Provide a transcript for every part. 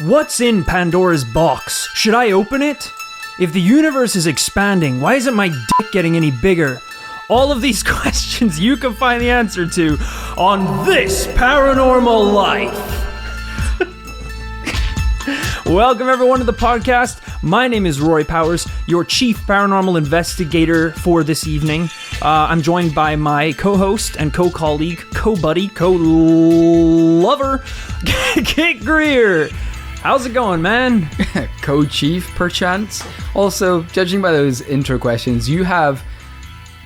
What's in Pandora's box? Should I open it? If the universe is expanding, why isn't my dick getting any bigger? All of these questions you can find the answer to on This Paranormal Life. Welcome everyone to the podcast. My name is Roy Powers, your chief paranormal investigator for this evening. I'm joined by my co-host and co-colleague, co-buddy, co-lover, Kit Greer. How's it going, man? Co-chief, perchance. Also, judging by those intro questions, you have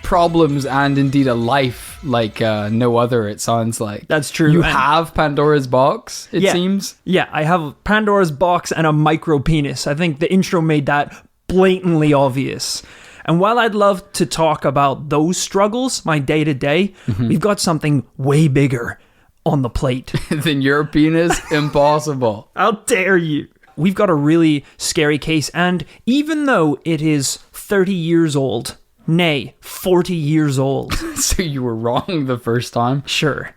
problems and indeed a life like no other, it sounds like. That's true. You have Pandora's box, it seems. Yeah, I have Pandora's box and a micro penis. I think the intro made that blatantly obvious. And while I'd love to talk about those struggles, my day-to-day, we've got something way bigger on the plate. Then your penis? Impossible. How dare you? We've got a really scary case, and even though it is 30 years old, nay, 40 years old. So you were wrong the first time? Sure.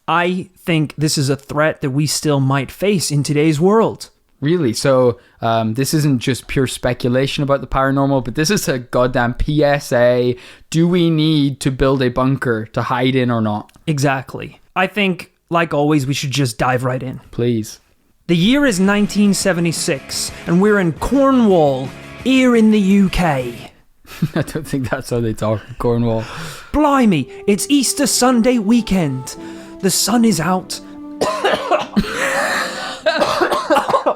I think this is a threat that we still might face in today's world. Really? So this isn't just pure speculation about the paranormal, but this is a goddamn PSA. Do we need to build a bunker to hide in or not? Exactly. I think, like always, we should just dive right in. Please. The year is 1976, and we're in Cornwall, here in the UK. I don't think that's how they talk in Cornwall. Blimey, it's Easter Sunday weekend. The sun is out.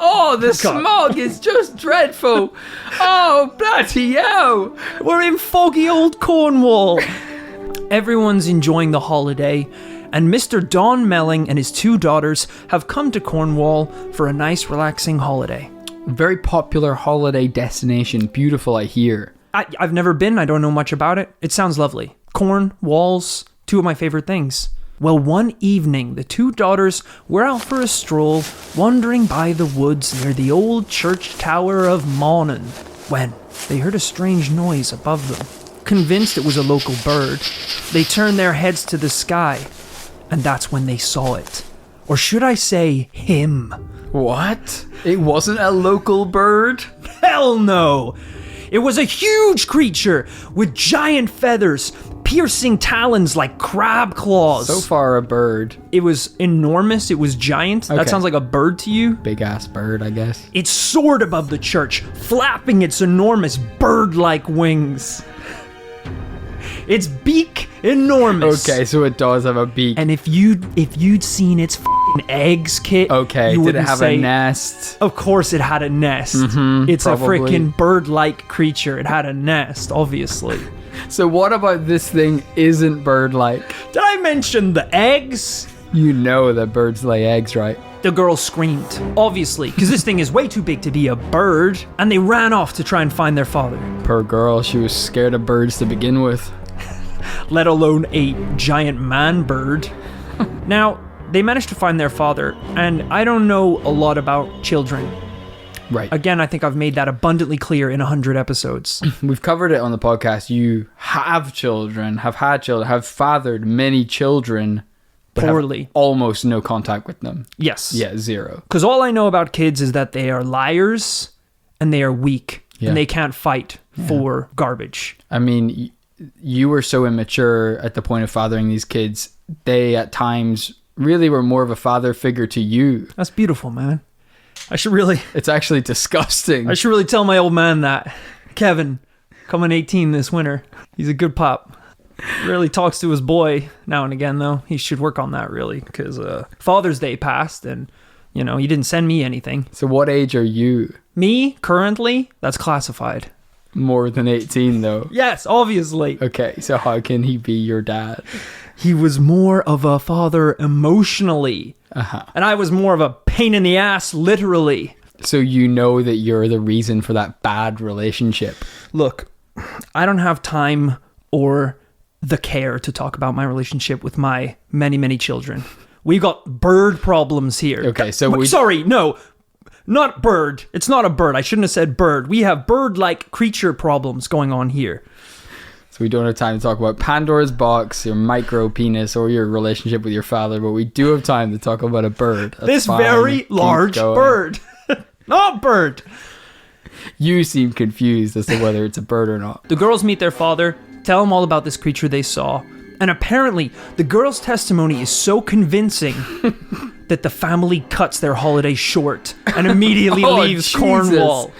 Oh, the smog is just dreadful. Oh, bloody hell. We're in foggy old Cornwall. Everyone's enjoying the holiday, and Mr. Don Melling and his two daughters have come to Cornwall for a nice, relaxing holiday. Very popular holiday destination. Beautiful, I hear. I've never been. I don't know much about it. It sounds lovely. Corn, walls, two of my favorite things. Well, one evening, the two daughters were out for a stroll, wandering by the woods near the old church tower of Mawnan, when they heard a strange noise above them. Convinced it was a local bird, they turned their heads to the sky, and that's when they saw it. Or should I say, him. What? It wasn't a local bird? Hell no! It was a huge creature with giant feathers, piercing talons like crab claws. So far a bird. It was enormous. It was giant. Okay. That sounds like a bird to you? Big ass bird, I guess. It soared above the church, flapping its enormous bird-like wings. Its beak enormous. Okay, so it does have a beak. And if you'd seen its f***ing eggs, Kit, okay, you did it have say, a nest? Of course it had a nest. It's probably. a freaking bird-like creature. It had a nest, obviously. So what about this thing isn't bird-like? Did I mention the eggs? You know that birds lay eggs, right? The girl screamed, obviously, because this thing is way too big to be a bird, and they ran off to try and find their father. Poor girl, she was scared of birds to begin with. Let alone a giant man bird. Now, they managed to find their father, and I don't know a lot about children. Right. Again, I think I've made that abundantly clear in 100 episodes. We've covered it on the podcast. You have children, have had children, have fathered many children, but Poorly. have almost no contact with them. Yes. Yeah, zero. Because all I know about kids is that they are liars, and they are weak, and they can't fight for garbage. I mean, you were so immature at the point of fathering these kids. They, at times, really were more of a father figure to you. That's beautiful, man. It's actually disgusting. I should really tell my old man that. Kevin, coming 18 this winter. He's a good pop. Really talks to his boy now and again, though. He should work on that, really, because Father's Day passed, and, you know, he didn't send me anything. So what age are you? Me, currently, that's classified. More than 18, though. Yes, obviously. Okay, so how can he be your dad? He was more of a father emotionally. And I was more of a pain in the ass, literally. So you know that you're the reason for that bad relationship. Look, I don't have time or the care to talk about my relationship with my many, many children. We've got bird problems here. Okay, so Sorry, no. Not bird. It's not a bird. I shouldn't have said bird. We have bird-like creature problems going on here. So we don't have time to talk about Pandora's box, your micro penis, or your relationship with your father, but we do have time to talk about a bird. That's this fine. very Keep large going. bird. Not bird. You seem confused as to whether it's a bird or not. The girls meet their father, tell him all about this creature they saw, and apparently the girls' testimony is so convincing that the family cuts their holiday short and immediately leaves Jesus. Cornwall.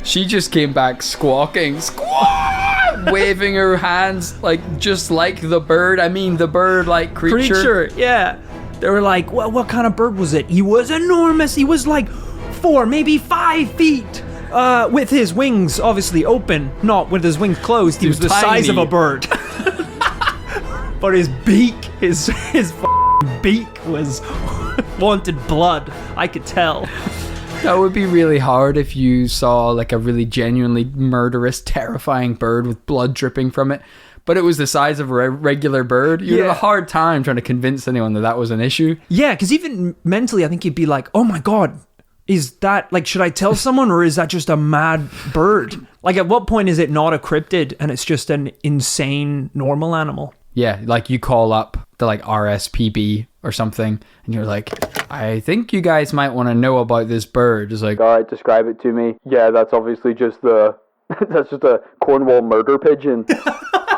She just came back squawking, squawk, waving her hands just like the bird. I mean, the bird-like creature. Yeah. They were like, well, what kind of bird was it? He was enormous. He was like 4, maybe 5 feet. With his wings obviously open, not with his wings closed. He was the size of a bird. But his beak, his beak was wanted blood. I could tell. That would be really hard if you saw like a really genuinely murderous, terrifying bird with blood dripping from it. But it was the size of a regular bird. You'd have a hard time trying to convince anyone that was an issue. Yeah, because even mentally, I think you'd be like, oh my God, is that, like, should I tell someone, or is that just a mad bird? Like, at what point is it not a cryptid and it's just an insane normal animal? Yeah, like you call up the like RSPB or something and you're like, I think you guys might want to know about this bird. It's like, all right, describe it to me. Yeah, that's obviously just that's just a Cornwall murder pigeon.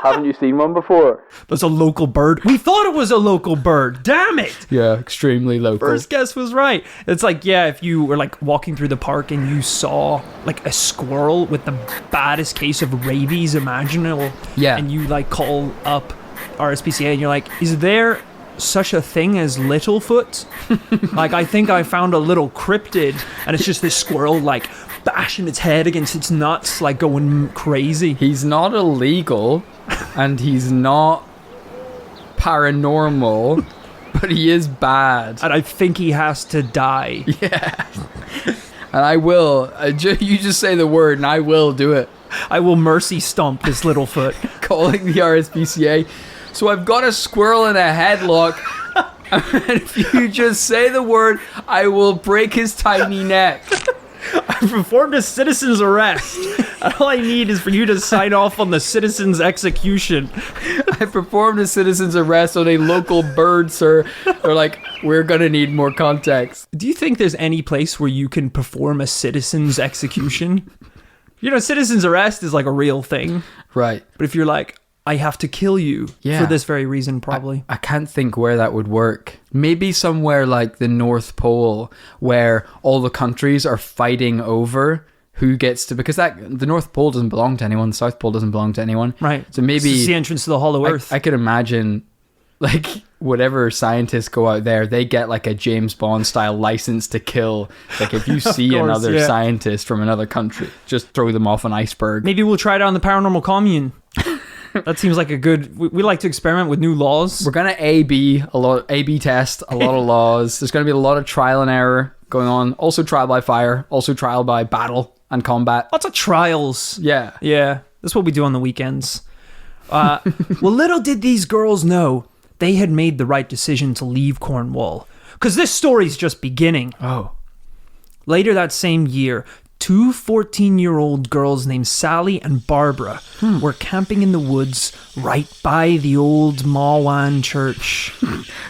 Haven't you seen one before? That's a local bird. We thought it was a local bird. Damn it. Yeah, extremely local. First guess was right. It's like, yeah, if you were like walking through the park and you saw like a squirrel with the baddest case of rabies imaginable. Yeah. And you like call up RSPCA and you're like, is there such a thing as Littlefoot? Like, I think I found a little cryptid and it's just this squirrel like bashing its head against its nuts, like going crazy. He's not illegal and he's not paranormal, but he is bad. And I think he has to die. Yeah. And I will. You just say the word and I will do it. I will mercy stomp this Littlefoot. Calling the RSPCA. So I've got a squirrel in a headlock. And if you just say the word, I will break his tiny neck. I performed a citizen's arrest. All I need is for you to sign off on the citizen's execution. I performed a citizen's arrest on a local bird, sir. They're like, we're gonna need more context. Do you think there's any place where you can perform a citizen's execution? You know, citizen's arrest is like a real thing. Right. But if you're like, I have to kill you for this very reason, probably. I can't think where that would work. Maybe somewhere like the North Pole, where all the countries are fighting over who gets to, because the North Pole doesn't belong to anyone, the South Pole doesn't belong to anyone. Right. So maybe it's the entrance to the Hollow Earth. I could imagine, like, whatever scientists go out there, they get like a James Bond style license to kill. Like, if you see another scientist from another country, just throw them off an iceberg. Maybe we'll try it out on the Paranormal Commune. That seems like a good... We like to experiment with new laws. We're going to A/B test a lot of laws. There's going to be a lot of trial and error going on. Also trial by fire. Also trial by battle and combat. Lots of trials. Yeah. Yeah. That's what we do on the weekends. Well, little did these girls know they had made the right decision to leave Cornwall. Because this story's just beginning. Oh. Later that same year, 2 14-year-old girls named Sally and Barbara were camping in the woods right by the old Mawnan church.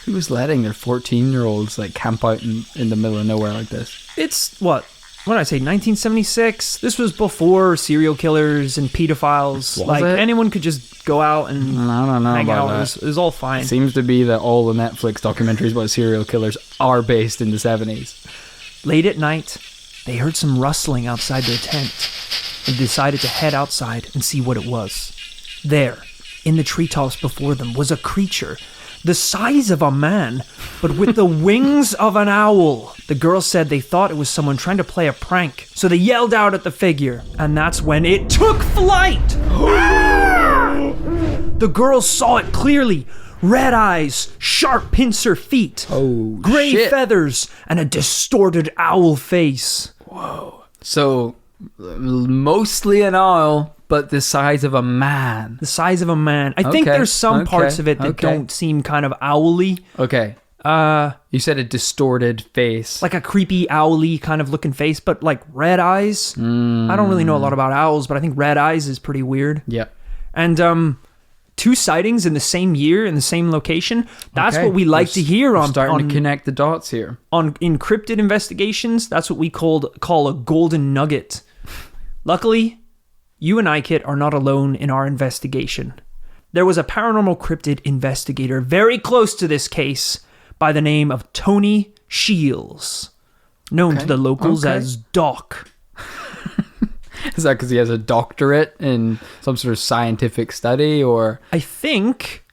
Who was letting their 14-year-olds like camp out in the middle of nowhere like this? It's, what did I say, 1976? This was before serial killers and pedophiles. Was it? Anyone could just go out and I don't know hang about out. that. It was all fine. It seems to be that all the Netflix documentaries about serial killers are based in the 70s. Late at night, they heard some rustling outside their tent and decided to head outside and see what it was. There, in the treetops before them, was a creature the size of a man, but with the wings of an owl. The girls said they thought it was someone trying to play a prank, so they yelled out at the figure, and that's when it took flight! The girls saw it clearly. Red eyes, sharp pincer feet, gray feathers, and a distorted owl face. Whoa. So, mostly an owl, but the size of a man. The size of a man. I think there's some parts of it that don't seem kind of owly. Okay. You said a distorted face. Like a creepy owly kind of looking face, but like red eyes. I don't really know a lot about owls, but I think red eyes is pretty weird. Yeah. And 2 sightings in the same year in the same location. That's Okay. what we like to hear We're on starting to connect the dots here. on encrypted investigations. That's what we call a golden nugget. Luckily, you and I, Kit, are not alone in our investigation. There was a paranormal cryptid investigator very close to this case by the name of Tony Shields, known to the locals as Doc. Is that because he has a doctorate in some sort of scientific study, or? I think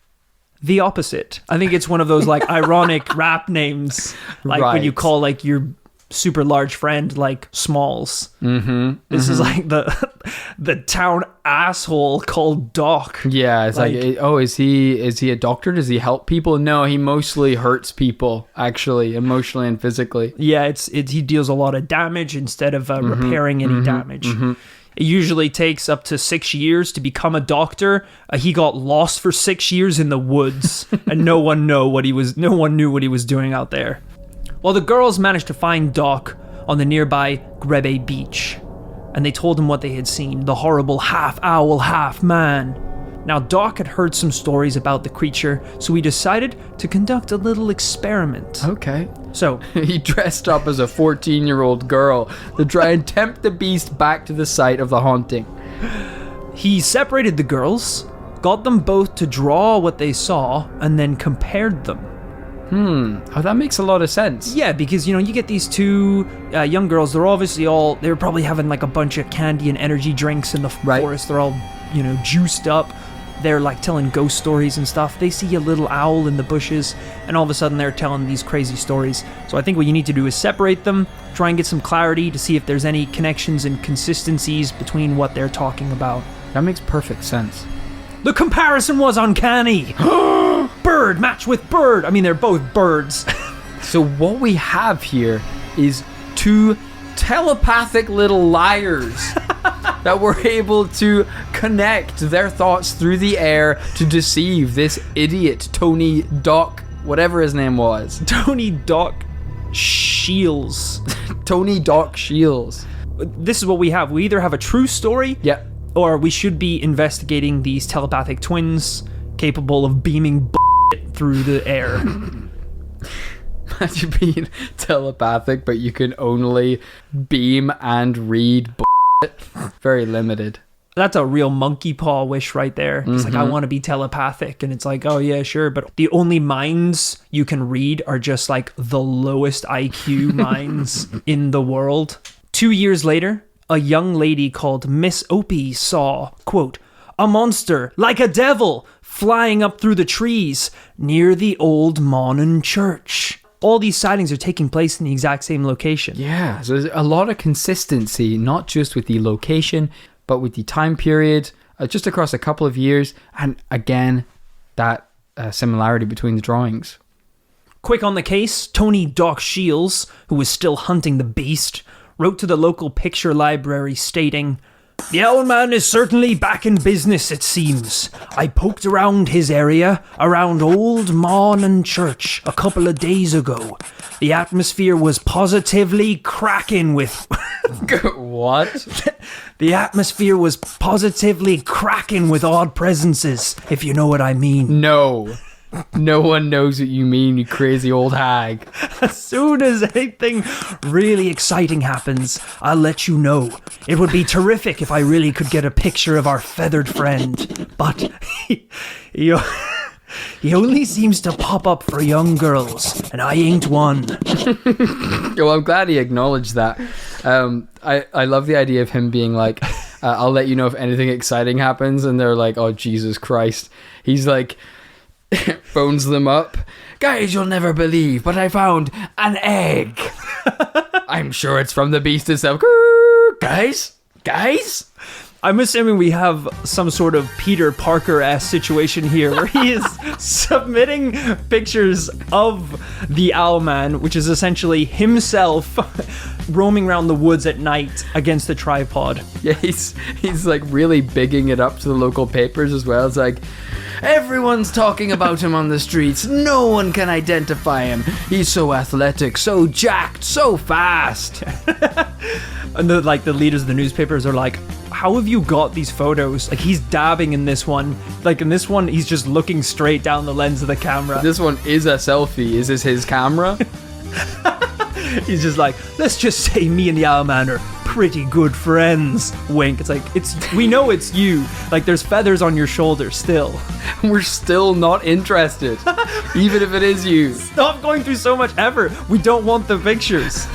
the opposite. I think it's one of those like ironic rap names, like when you Right. call like your super large friend like Smalls. This is like the town asshole called Doc. Yeah, it's like, is he a doctor? Does he help people? No, he mostly hurts people, actually, emotionally and physically. Yeah, it's he deals a lot of damage instead of repairing any damage. It usually takes up to 6 years to become a doctor. He got lost for 6 years in the woods, and no one knew what he was doing out there. Well, the girls managed to find Doc on the nearby Grebe beach, and they told him what they had seen, the horrible half owl, half man. Now, Doc had heard some stories about the creature, so he decided to conduct a little experiment. Okay. So, He dressed up as a 14-year-old girl to try and tempt the beast back to the site of the haunting. he separated the girls, got them both to draw what they saw, and then compared them. Oh, that makes a lot of sense. Yeah, because, you get these 2 young girls, they were probably having like a bunch of candy and energy drinks in the Right. forest. They're all, juiced up. They're like telling ghost stories and stuff. They see a little owl in the bushes, and all of a sudden they're telling these crazy stories. So I think what you need to do is separate them, try and get some clarity to see if there's any connections and consistencies between what they're talking about. That makes perfect sense. The comparison was uncanny. Bird match with bird. I mean, they're both birds. So what we have here is 2 telepathic little liars that were able to connect their thoughts through the air to deceive this idiot Tony Doc, whatever his name was. Tony Doc Shields. Tony Doc Shields. This is what we have. We either have a true story, Yep. or we should be investigating these telepathic twins capable of beaming through the air. Imagine being telepathic, but you can only beam and read very limited. That's a real monkey paw wish right there. It's like, I want to be telepathic. And it's like, oh yeah, sure. But the only minds you can read are just like the lowest IQ minds in the world. 2 years later, a young lady called Miss Opie saw, quote, a monster like a devil flying up through the trees near the old Mawnan church. All these sightings are taking place in the exact same location. Yeah, so there's a lot of consistency, not just with the location, but with the time period, just across a couple of years, and again, that similarity between the drawings. Quick on the case, Tony Doc Shields, who was still hunting the beast, wrote to the local picture library stating, the Owlman is certainly back in business, it seems. I poked around his area, around Old Mawnan Church, a couple of days ago. The atmosphere was positively cracking with... What? The atmosphere was positively cracking with odd presences, if you know what I mean. No. No one knows what you mean, you crazy old hag. As soon as anything really exciting happens, I'll let you know. It would be terrific if I really could get a picture of our feathered friend. But he only seems to pop up for young girls, and I ain't one. Well, I'm glad he acknowledged that. I love the idea of him being like, I'll let you know if anything exciting happens, and they're like, oh, Jesus Christ. He's like... phones them up. Guys, you'll never believe, but I found an egg. I'm sure it's from the beast itself. Guys? I'm assuming we have some sort of Peter Parker-esque situation here where he is submitting pictures of the Owlman, which is essentially himself roaming around the woods at night against the tripod. Yeah, he's like really bigging it up to the local papers as well. It's like, everyone's talking about him on the streets. No one can identify him. He's so athletic, so jacked, so fast. And the leaders of the newspapers are like, how have you got these photos? Like, he's dabbing in this one. Like, in this one, he's just looking straight down the lens of the camera. This one is a selfie. Is this his camera? He's just like, let's just say me and the Owlman are pretty good friends. Wink. It's like, we know it's you. Like, there's feathers on your shoulder still. We're still not interested, even if it is you. Stop going through so much effort. We don't want the pictures.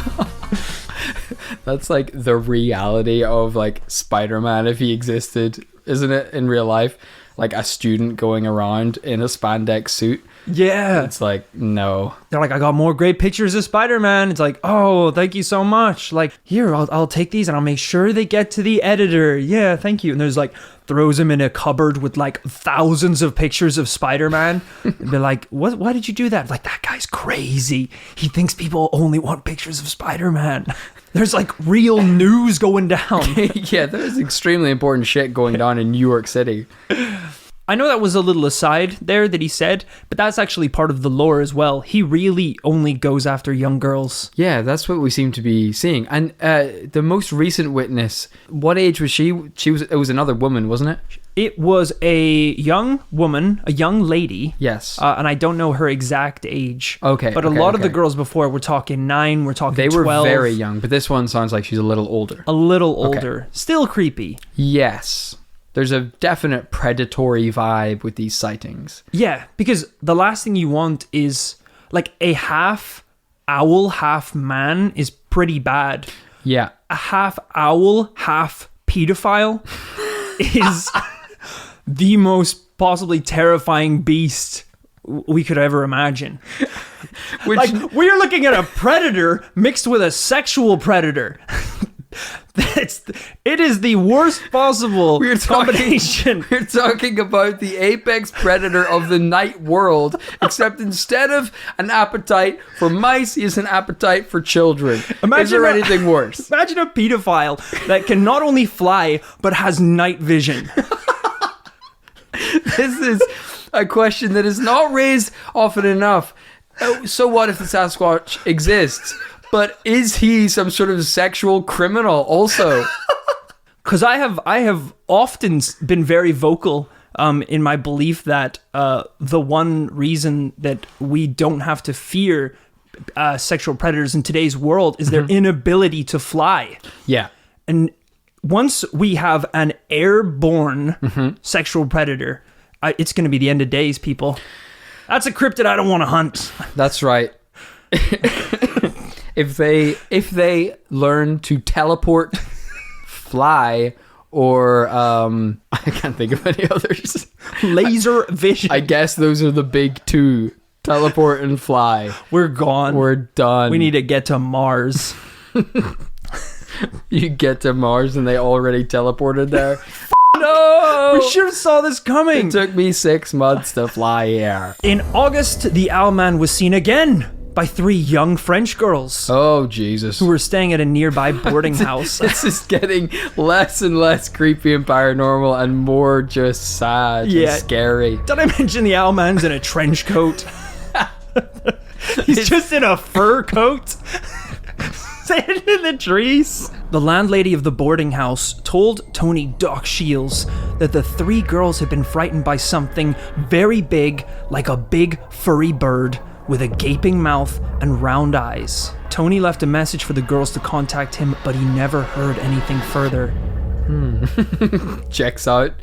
That's like the reality of like Spider-Man if he existed, isn't it, in real life? Like a student going around in a spandex suit. Yeah. It's like, no. They're like, I got more great pictures of Spider-Man. It's like, oh, thank you so much. Like, here, I'll take these and I'll make sure they get to the editor. Yeah, thank you. And there's like, throws him in a cupboard with like thousands of pictures of Spider-Man. And they're like, what? Why did you do that? Like, that guy's crazy. He thinks people only want pictures of Spider-Man. There's like real news going down. Yeah, there's extremely important shit going down in New York City. I know that was a little aside there that he said, but that's actually part of the lore as well. He really only goes after young girls. Yeah, that's what we seem to be seeing. And the most recent witness, what age was she? It was another woman, wasn't it? It was a young woman, a young lady. Yes. And I don't know her exact age. Okay. But a lot of the girls before, we're talking 9, we're talking 12. They were very young, but this one sounds like she's a little older. A little older. Still creepy. Yes. There's a definite predatory vibe with these sightings. Yeah, because the last thing you want is like a half owl, half man is pretty bad. Yeah. A half owl, half pedophile is the most possibly terrifying beast we could ever imagine. Like, we're looking at a predator mixed with a sexual predator. It is the worst possible combination. We're talking about the apex predator of the night world, except instead of an appetite for mice, he has an appetite for children. Is there anything worse? Imagine a pedophile that can not only fly, but has night vision. This is a question that is not raised often enough. So what if the Sasquatch exists? But is he some sort of sexual criminal also? Because I have often been very vocal in my belief that the one reason that we don't have to fear sexual predators in today's world is their inability to fly. Yeah. And once we have an airborne sexual predator, it's going to be the end of days, people. That's a cryptid I don't want to hunt. That's right. If they learn to teleport, fly, or I can't think of any others. Laser vision. I guess those are the big two. Teleport and fly. We're gone. We're done. We need to get to Mars. You get to Mars and they already teleported there. No! We should have saw this coming. It took me 6 months to fly here. In August, the Owlman was seen again by 3 young French girls. Oh, Jesus. Who were staying at a nearby boarding house. This is getting less and less creepy and paranormal and more just sad and scary. Did I mention the Owlman's in a trench coat? He's just in a fur coat. Sitting in the trees. The landlady of the boarding house told Tony Doc Shields that the 3 girls had been frightened by something very big, like a big furry bird with a gaping mouth and round eyes. Tony left a message for the girls to contact him, but he never heard anything further. Checks out.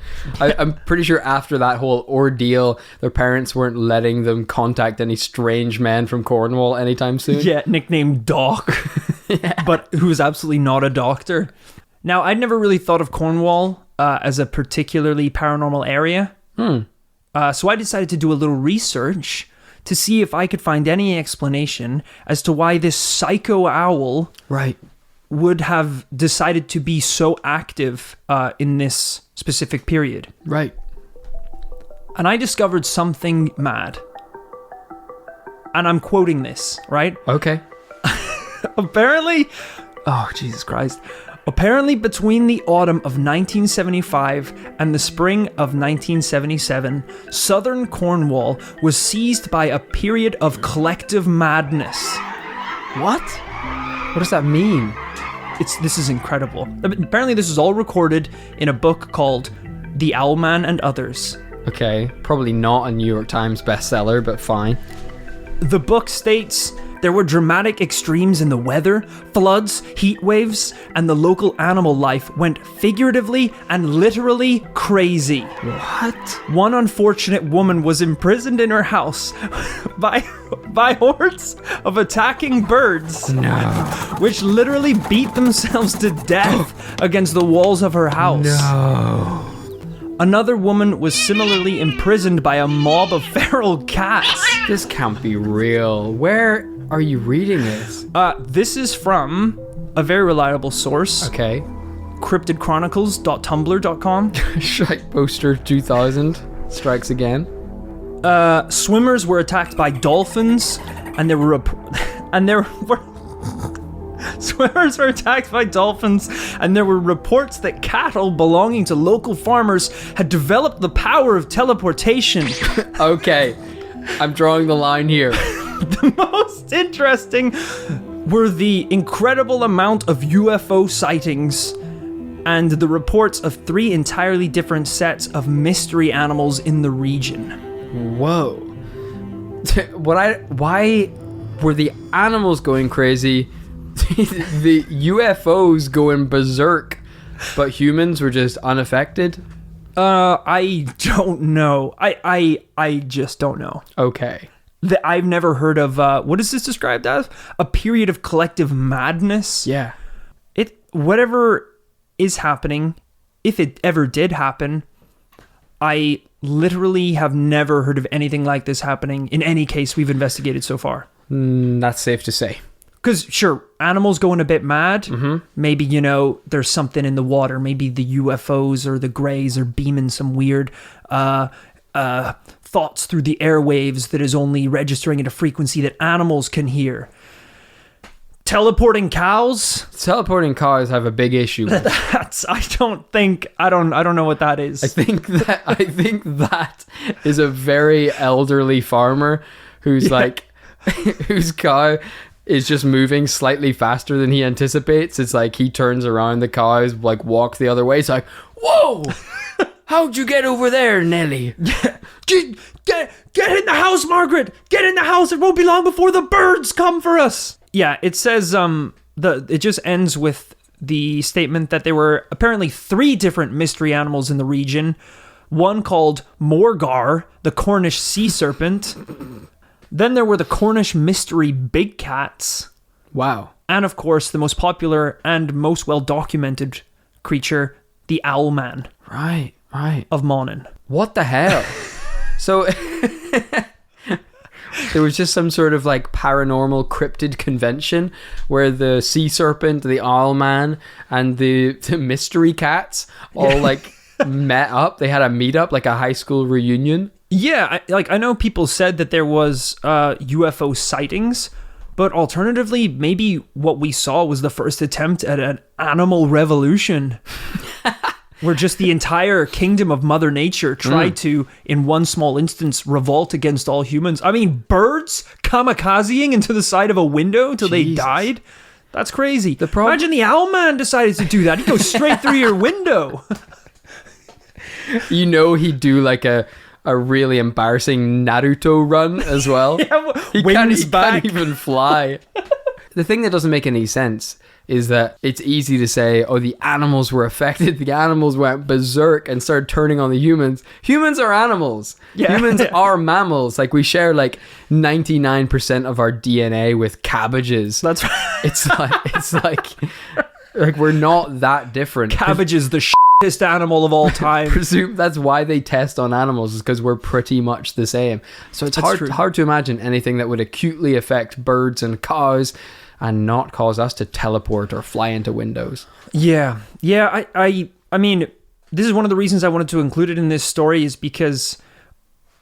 I'm pretty sure after that whole ordeal, their parents weren't letting them contact any strange man from Cornwall anytime soon. Yeah, nicknamed Doc, but who's absolutely not a doctor. Now, I'd never really thought of Cornwall as a particularly paranormal area. So I decided to do a little research to see if I could find any explanation as to why this psycho owl would have decided to be so active in this specific period. Right. And I discovered something mad. And I'm quoting this, right? Okay. Apparently, oh, Jesus Christ. Apparently, between the autumn of 1975 and the spring of 1977, southern Cornwall was seized by a period of collective madness. What? What does that mean? This is incredible. Apparently, this is all recorded in a book called The Owlman and Others. Okay, probably not a New York Times bestseller, but fine. The book states there were dramatic extremes in the weather, floods, heat waves, and the local animal life went figuratively and literally crazy. What? One unfortunate woman was imprisoned in her house by hordes of attacking birds, which literally beat themselves to death against the walls of her house. No. Another woman was similarly imprisoned by a mob of feral cats. This can't be real. Where are you reading this? This is from a very reliable source. Okay. cryptidchronicles.tumblr.com. Strike Poster 2000 strikes again. Swimmers were attacked by dolphins, and there were swimmers were attacked by dolphins, and there were reports that cattle belonging to local farmers had developed the power of teleportation. Okay, I'm drawing the line here. The most interesting were the incredible amount of UFO sightings and the reports of 3 entirely different sets of mystery animals in the region. Whoa. Why were the animals going crazy? The UFOs going berserk, but humans were just unaffected? I don't know. I just don't know. Okay. I've never heard of, what is this described as? A period of collective madness? Yeah. Whatever is happening, if it ever did happen, I literally have never heard of anything like this happening in any case we've investigated so far. That's safe to say. Because, sure, animals going a bit mad. Mm-hmm. Maybe, there's something in the water. Maybe the UFOs or the Greys are beaming some weird thoughts through the airwaves that is only registering at a frequency that animals can hear. Teleporting cows? Teleporting cows have a big issue with. I don't know what that is. I think that is a very elderly farmer who's like whose cow is just moving slightly faster than he anticipates. It's like he turns around, the cows like walk the other way. It's like, whoa, how'd you get over there, Nelly? Get in the house, Margaret. Get in the house. It won't be long before the birds come for us. Yeah, it says it just ends with the statement that there were apparently 3 different mystery animals in the region. One called Morgar, the Cornish sea serpent. Then there were the Cornish mystery big cats. Wow. And of course, the most popular and most well-documented creature, the Owlman. Right. Of Mawnan. What the hell? So there was just some sort of like paranormal cryptid convention where the sea serpent, the Owlman, and the mystery cats all like met up. They had a meetup, like a high school reunion. Yeah, I know people said that there was UFO sightings, but alternatively, maybe what we saw was the first attempt at an animal revolution. Where just the entire kingdom of Mother Nature tried to, in one small instance, revolt against all humans. I mean, birds kamikazing into the side of a window till they died? That's crazy. Imagine the Owlman decided to do that. He'd go straight through your window. He'd do like a really embarrassing Naruto run as well. Yeah, he can't even fly. The thing that doesn't make any sense is that it's easy to say, oh, the animals were affected. The animals went berserk and started turning on the humans. Humans are animals. Yeah. Humans are mammals. Like, we share like 99% of our DNA with cabbages. That's right. It's like we're not that different. Cabbage is the shittest animal of all time. Presume that's why they test on animals, is because we're pretty much the same. So it's hard to imagine anything that would acutely affect birds and cows and not cause us to teleport or fly into windows. Yeah. I mean, this is one of the reasons I wanted to include it in this story, is because,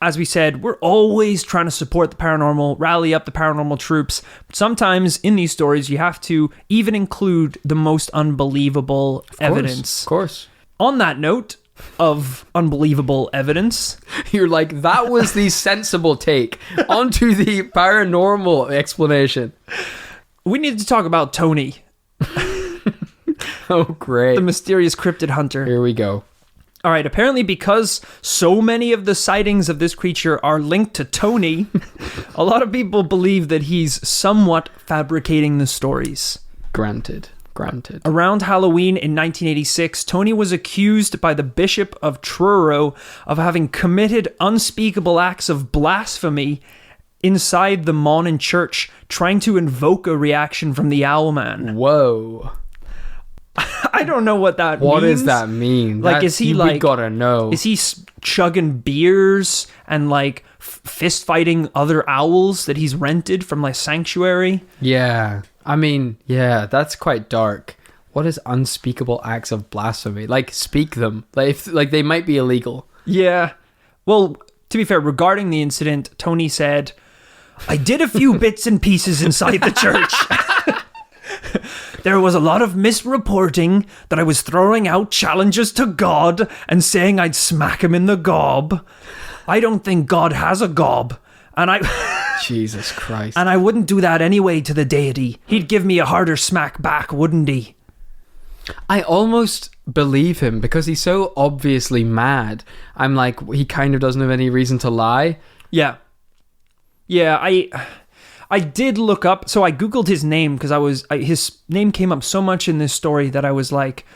as we said, we're always trying to support the paranormal, rally up the paranormal troops. But sometimes in these stories, you have to even include the most unbelievable evidence. Of course. On that note of unbelievable evidence, you're like, that was the sensible take. Onto the paranormal explanation. We need to talk about Tony. Oh, great. The mysterious cryptid hunter. Here we go. All right, apparently because so many of the sightings of this creature are linked to Tony, a lot of people believe that he's somewhat fabricating the stories. Granted. Around Halloween in 1986, Tony was accused by the Bishop of Truro of having committed unspeakable acts of blasphemy inside the Mawnan church, trying to invoke a reaction from the Owlman. Whoa. I don't know what that means. What does that mean? Like, is he we gotta know. Is he chugging beers and like fist fighting other owls that he's rented from like sanctuary? Yeah. I mean, yeah, that's quite dark. What is unspeakable acts of blasphemy? Like, speak them. Like they might be illegal. Yeah. Well, to be fair, regarding the incident, Tony said, I did a few bits and pieces inside the church. There was a lot of misreporting that I was throwing out challenges to God and saying I'd smack him in the gob. I don't think God has a gob. And Jesus Christ. And I wouldn't do that anyway to the deity. He'd give me a harder smack back, wouldn't he? I almost believe him because he's so obviously mad. I'm like, he kind of doesn't have any reason to lie. Yeah. Yeah, I did look up, so I Googled his name because his name came up so much in this story that I was like,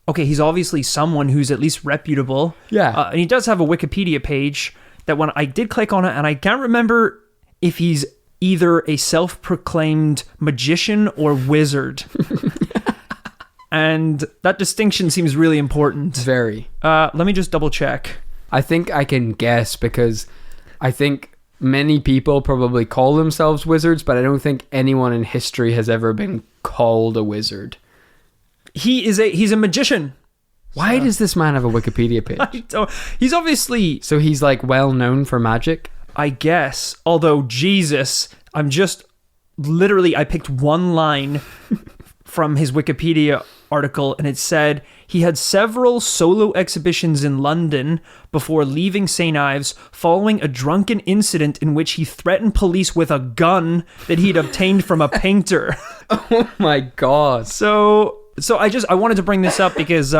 okay, he's obviously someone who's at least reputable. Yeah. And he does have a Wikipedia page that when I did click on it, and I can't remember if he's either a self-proclaimed magician or wizard. And that distinction seems really important. Very. Let me just double check. I think I can guess because I think many people probably call themselves wizards, but I don't think anyone in history has ever been called a wizard. He's a magician. Why does this man have a Wikipedia page? He's obviously... So he's like well known for magic? I guess. Although, Jesus, I picked one line from his Wikipedia article, and it said he had several solo exhibitions in London before leaving St. Ives following a drunken incident in which he threatened police with a gun that he'd obtained from a painter. Oh my God. So I wanted to bring this up because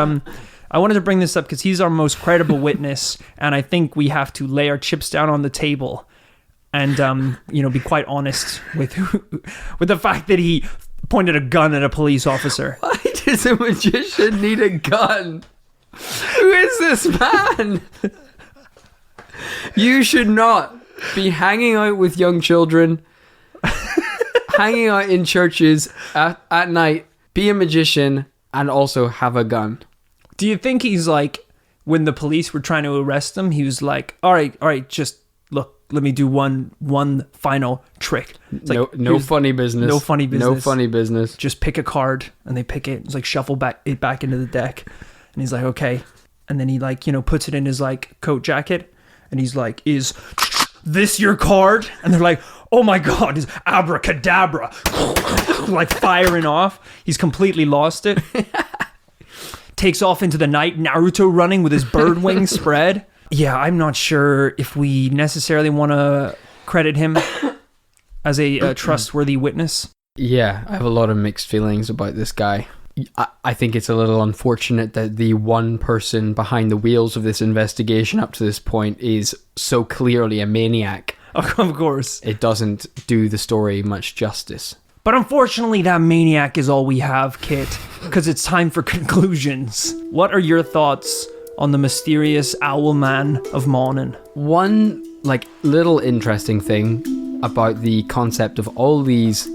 he's our most credible witness, and I think we have to lay our chips down on the table and be quite honest with the fact that he pointed a gun at a police officer. Why does a magician need a gun? Who is this man? You should not be hanging out with young children, hanging out in churches at night, be a magician, and also have a gun. Do you think he's like, when the police were trying to arrest him, he was like, all right, just look, let me do one final trick. It's like, no funny business. No funny business. No funny business. Just pick a card, and they pick it. It's like shuffle it back into the deck. And he's like, okay. And then he puts it in his like coat jacket, and he's like, is this your card? And they're like, oh my God, it's abracadabra. Like firing off. He's completely lost it. Takes off into the night, Naruto running with his bird wings spread. Yeah, I'm not sure if we necessarily want to credit him as a trustworthy witness. Yeah, I have a lot of mixed feelings about this guy. I think it's a little unfortunate that the one person behind the wheels of this investigation up to this point is so clearly a maniac. Of course. It doesn't do the story much justice. But unfortunately, that maniac is all we have, Kit, because it's time for conclusions. What are your thoughts on the mysterious Owlman of Mawnan? One little interesting thing about the concept of all these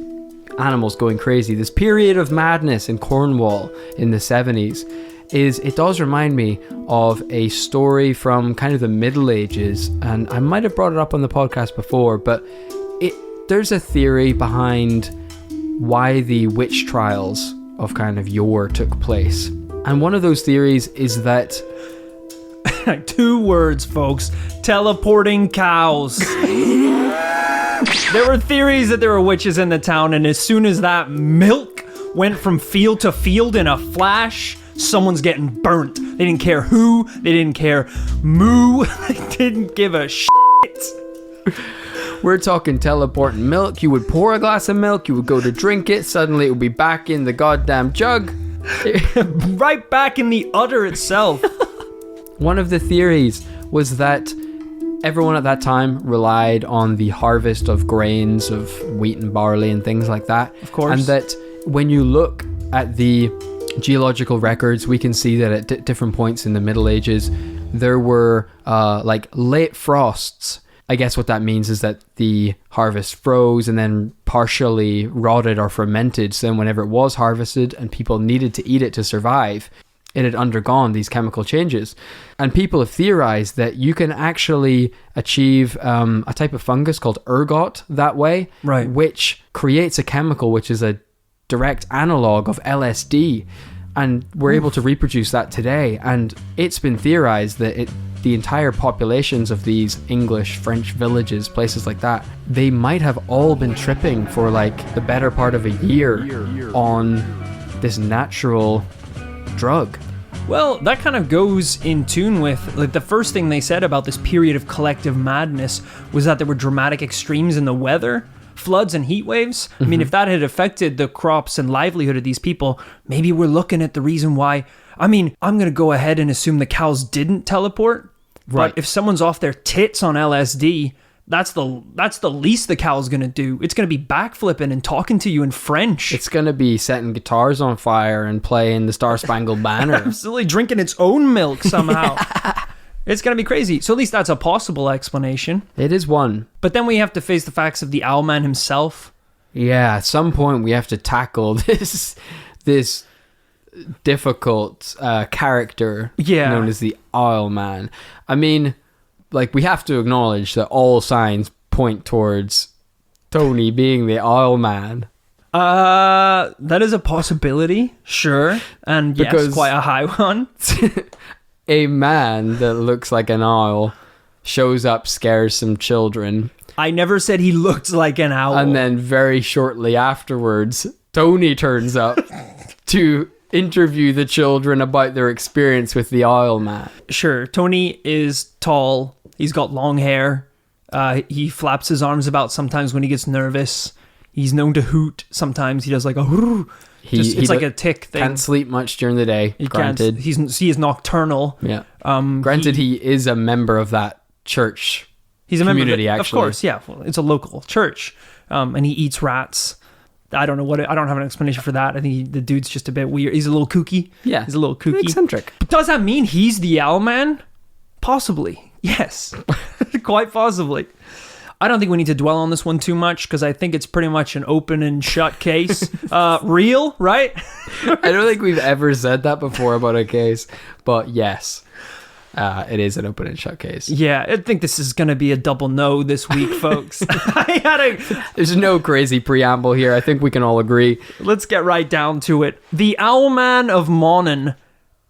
animals going crazy, this period of madness in Cornwall in the 70s, is it does remind me of a story from kind of the Middle Ages, and I might have brought it up on the podcast before, but there's a theory behind why the witch trials of kind of yore took place. And one of those theories is that... 2 words, folks. Teleporting cows. There were theories that there were witches in the town, and as soon as that milk went from field to field in a flash, someone's getting burnt. They didn't care who. They didn't care moo. They didn't give a shit. We're talking teleporting milk. You would pour a glass of milk, you would go to drink it, suddenly it would be back in the goddamn jug. Right back in the udder itself. One of the theories was that everyone at that time relied on the harvest of grains of wheat and barley and things like that. Of course. And that when you look at the geological records, we can see that at different points in the Middle Ages, there were like late frosts. I guess what that means is that the harvest froze and then partially rotted or fermented. So then whenever it was harvested and people needed to eat it to survive, it had undergone these chemical changes. And people have theorized that you can actually achieve a type of fungus called ergot that way, right, which creates a chemical which is a direct analog of LSD. And we're able to reproduce that today. And it's been theorized that the entire populations of these English, French villages, places like that, they might have all been tripping for like the better part of a year on this natural drug. Well, that kind of goes in tune with, like, the first thing they said about this period of collective madness was that there were dramatic extremes in the weather, floods and heat waves. I mean, if that had affected the crops and livelihood of these people, maybe we're looking at the reason why. I mean, I'm going to go ahead and assume the cows didn't teleport. Right. But if someone's off their tits on LSD, that's the least the cow's going to do. It's going to be backflipping and talking to you in French. It's going to be setting guitars on fire and playing the Star Spangled Banner. Absolutely, drinking its own milk somehow. It's going to be crazy. So at least that's a possible explanation. It is one. But then we have to face the facts of the Owlman himself. Yeah, at some point we have to tackle this difficult character known as the Owlman. I mean, like, we have to acknowledge that all signs point towards Tony being the Owlman. That is a possibility, sure. And yes, quite a high one. A man that looks like an owl shows up, scares some children. I never said he looked like an owl. And then very shortly afterwards, Tony turns up to interview the children about their experience with the Owlman. Sure, Tony is tall. He's got long hair. He flaps his arms about sometimes when he gets nervous. He's known to hoot sometimes. He does like a hoo. It's like a tick thing. Can't sleep much during the day. Granted, he is nocturnal. Yeah. Granted, he is a member of that church. He's a community, member of actually. Of course, yeah. Well, it's a local church, and he eats rats. I don't know I don't have an explanation for that. I think the dude's just a bit weird. He's a little kooky. Yeah, he's a little kooky, eccentric. But does that mean he's the Owlman? Possibly. Yes, quite possibly. I don't think we need to dwell on this one too much because I think it's pretty much an open and shut case. Real, right? I don't think we've ever said that before about a case, but yes, it is an open and shut case. Yeah, I think this is going to be a double no this week, folks. There's no crazy preamble here. I think we can all agree. Let's get right down to it. The Owlman of Mawnan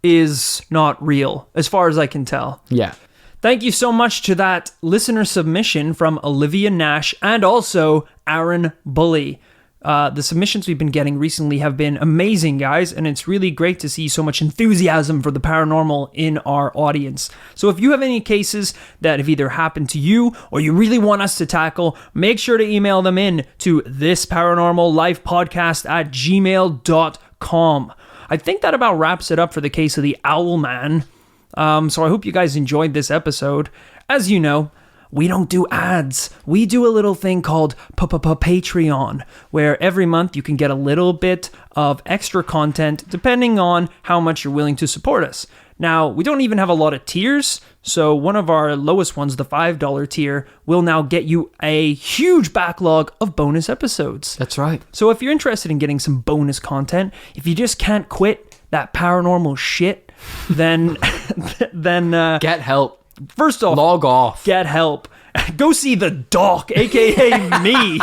is not real, as far as I can tell. Yeah. Thank you so much to that listener submission from Olivia Nash and also Aaron Bully. The submissions we've been getting recently have been amazing, guys, and it's really great to see so much enthusiasm for the paranormal in our audience. So if you have any cases that have either happened to you or you really want us to tackle, make sure to email them in to thisparanormallifepodcast@gmail.com. I think that about wraps it up for the case of the Owlman. So I hope you guys enjoyed this episode. As you know, we don't do ads. We do a little thing called Patreon, where every month you can get a little bit of extra content depending on how much you're willing to support us. Now, we don't even have a lot of tiers, so one of our lowest ones, the $5 tier, will now get you a huge backlog of bonus episodes. That's right. So if you're interested in getting some bonus content, if you just can't quit that paranormal shit, then get help. First off, log off. Get help. Go see the Doc, aka me.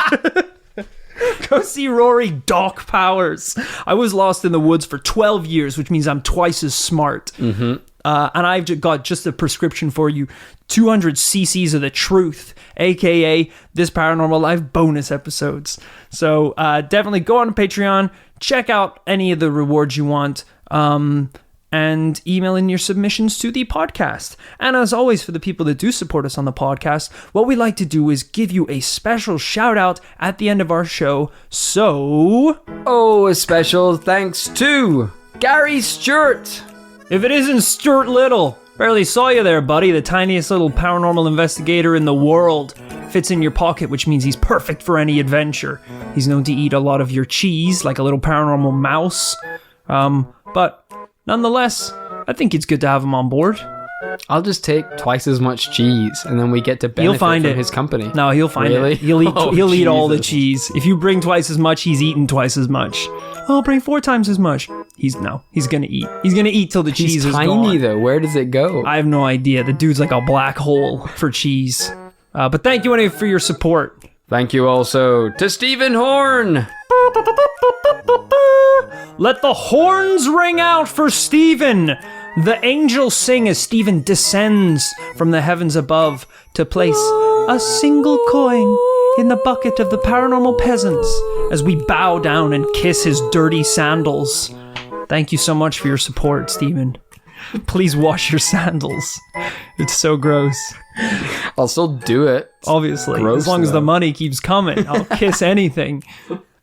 Go see Rory Doc Powers. I was lost in the woods for 12 years, which means I'm twice as smart. Mm-hmm. And I've got just a prescription for you. 200 cc's of the truth, aka this Paranormal Life bonus episodes. So definitely go on Patreon, check out any of the rewards you want, and email in your submissions to the podcast. And as always, for the people that do support us on the podcast, what we like to do is give you a special shout out at the end of our show. So, a special thanks to Gary Stewart. If it isn't Stuart Little, barely saw you there, buddy. The tiniest little paranormal investigator in the world. Fits in your pocket, which means he's perfect for any adventure. He's known to eat a lot of your cheese, like a little paranormal mouse. But nonetheless, I think it's good to have him on board. I'll just take twice as much cheese, and then we get to benefit from his company. No, he'll find Really? it. He'll eat. He'll eat all the Jesus. cheese. If you bring twice as much, he's eating twice as much. I'll bring 4 times as much. He's gonna eat. He's gonna eat till the cheese is tiny, gone. though. Where does it go? I have no idea. The dude's like a black hole for cheese. But thank you anyway for your support. Thank you also to Stephen Horn. Let the horns ring out for Stephen. The angels sing as Stephen descends from the heavens above to place a single coin in the bucket of the paranormal peasants as we bow down and kiss his dirty sandals. Thank you so much for your support, Stephen. Please wash your sandals. It's so gross. I'll still do it. Obviously, Gross, as long as the though. money keeps coming, I'll kiss anything.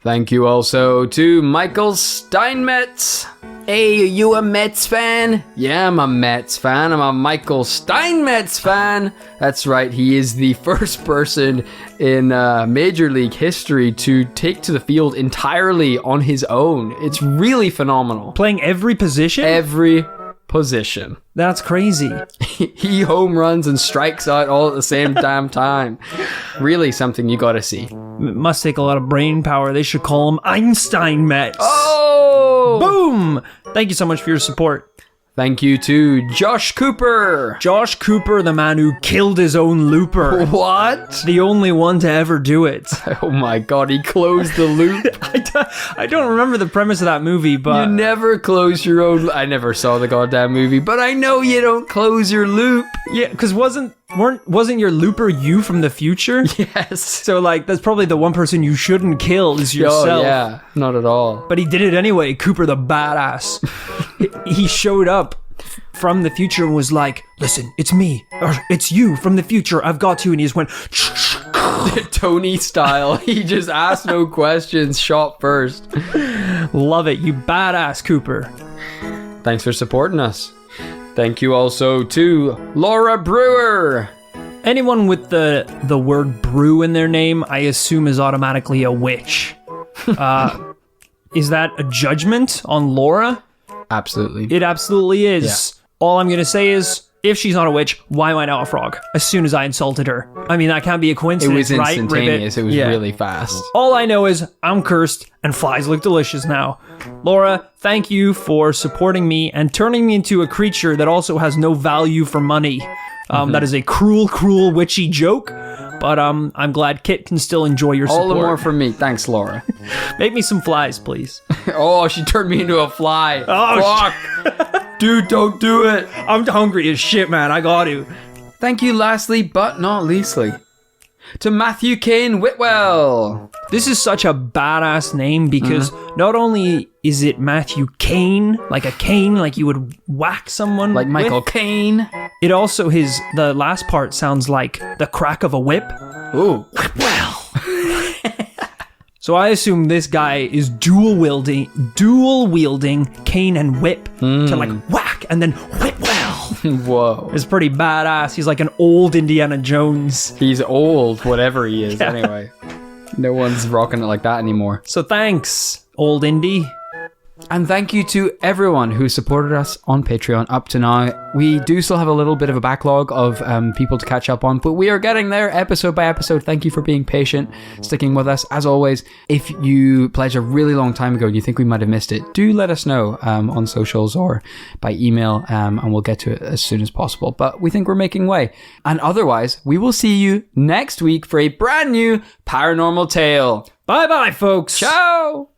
Thank you also to Michael Steinmetz. Hey, are you a Mets fan? Yeah, I'm a Mets fan. I'm a Michael Steinmetz fan. That's right, he is the first person in Major League history to take to the field entirely on his own. It's really phenomenal. Playing every position? Every position. That's crazy. He home runs and strikes out all at the same damn time. Really something you gotta see. It must take a lot of brain power. They should call him Einstein Mets. Oh! Boom! Thank you so much for your support. Thank you to Josh Cooper. Josh Cooper, the man who killed his own looper. What? The only one to ever do it. Oh my god, he closed the loop. I don't remember the premise of that movie, but... You never close your own... I never saw the goddamn movie, but I know you don't close your loop. Yeah, because wasn't your looper you from the future? Yes. So, like, that's probably the one person you shouldn't kill is yourself. Oh, yeah. Not at all. But he did it anyway, Cooper the badass. He showed up from the future and was like, listen, it's me. Or, it's you from the future. I've got to. And he just went... Tony style. He just asked no questions, shot first. Love it. You badass, Cooper. Thanks for supporting us. Thank you also to Laura Brewer. Anyone with the word brew in their name, I assume is automatically a witch. Is that a judgment on Laura? Absolutely. It absolutely is. Yeah. All I'm going to say is, if she's not a witch, why am I not a frog? As soon as I insulted her. I mean, that can't be a It coincidence, was right? instantaneous. Ribbit? It was Yeah. really fast. All I know is I'm cursed and flies look delicious now. Laura, thank you for supporting me and turning me into a creature that also has no value for money. That is a cruel, cruel, witchy joke. But I'm glad Kit can still enjoy your support. All the more from me. Thanks, Laura. Make me some flies, please. Oh, she turned me into a fly. Oh, fuck. Dude, don't do it. I'm hungry as shit, man. I got to. Thank you lastly, but not leastly, to Matthew Kane Whitwell. This is such a badass name because not only is it Matthew Kane, like a cane, like you would whack someone Like Michael with, Caine. it also, the last part sounds like the crack of a whip. Ooh. Well. So I assume this guy is dual wielding cane and whip to like whack and then whip well. Whoa. It's pretty badass. He's like an old Indiana Jones. He's old, whatever he is, anyway. No one's rocking it like that anymore. So thanks, old Indy. And thank you to everyone who supported us on Patreon up to now. We do still have a little bit of a backlog of people to catch up on, but we are getting there episode by episode. Thank you for being patient, sticking with us. As always, if you pledged a really long time ago and you think we might have missed it, do let us know on socials or by email, and we'll get to it as soon as possible. But we think we're making way. And otherwise, we will see you next week for a brand new paranormal tale. Bye-bye, folks. Ciao!